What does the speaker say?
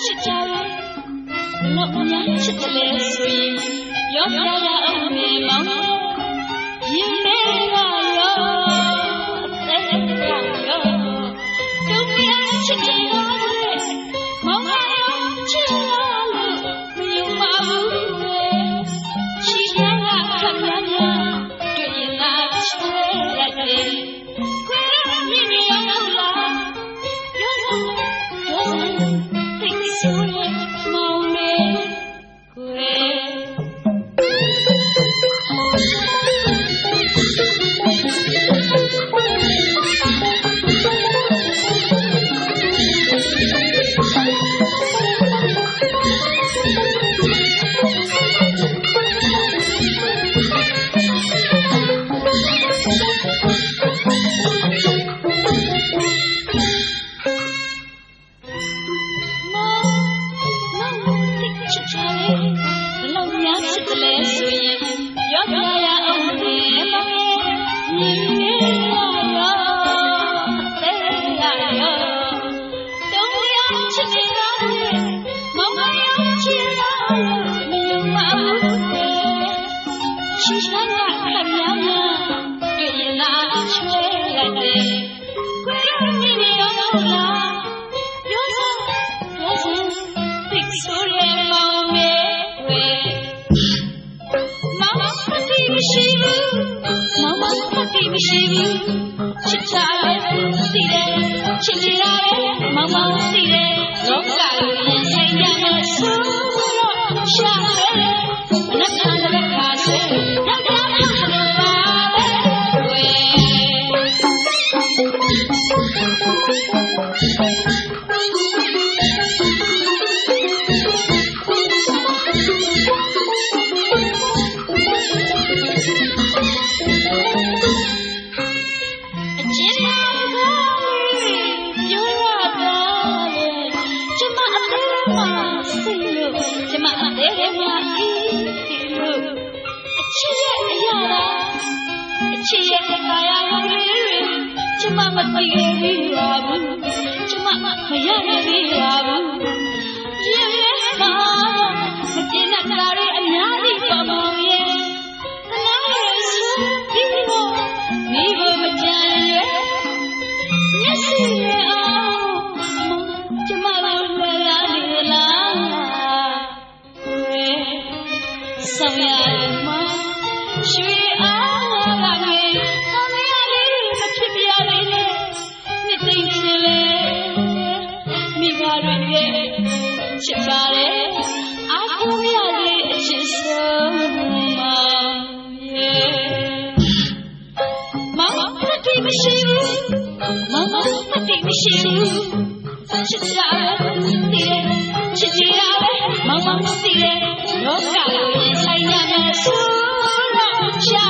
ချစ်ကြတယ်ဘလို့အများချစ်တယ်လဲဆိုရင်ရောပြရအောင်မေမောင်ရင်မဲကရောအသက်ကရောတုံးပြချစ်တယ်မောင်ရောချစ်လို့မယုံပါဘူးရှိရကခက်များတွေ့ရင်သာချွေရတယ်ခွဲမြင်ရအောင်လားရောဆိုရင်မောင်လေးကိုရှိရှာကခက်များတွေ့ရင်သာချွေရတယ်ခွဲမြင်ရအောင်လားပြောစသိဆိုးရဲမောင်မေဝေမောင်မသိမရှိဘူးမောင်မသိမရှိဘူးချစ်ချရဲသိတယ်ချစ်ကြရဲမောင်မသိတယ်လောကလို့ရင်ဆိုင်ရမယ်ဆိုတော့ရှာရဲမနှက်ခံတဲ့ခါစေချစ်ရဲ့ကာယဝိရည်ကျမမသိခဲ့ဘူးပါဘူးကျမမရနိုင်သေးပါဘူးရင်ထဲမှာမကျင်တဲ့တရားတွေအများကြီးပေါ်ပေါ်ရဲ့ကနားရဲ့ဆူပြီးတော့မိဘမကြံရဲ့မျက်စိရဲ့အောင်ကျမတို့လွယ်လာနေလားဆောင်ရမှာရွှေအားချစ်ပါတယ်အားကိုးရတဲ့အချစ်ဆုံးမောင်ရဲ့မောင်မတိမရှိဘူးမောင်မတိမရှိဘူးချစ်ကြတယ်ချစ်ကြရတယ်မောင်မသိတယ်လောကကိုရင်ဆိုင်ရမယ်ဆိုတော့ရှာ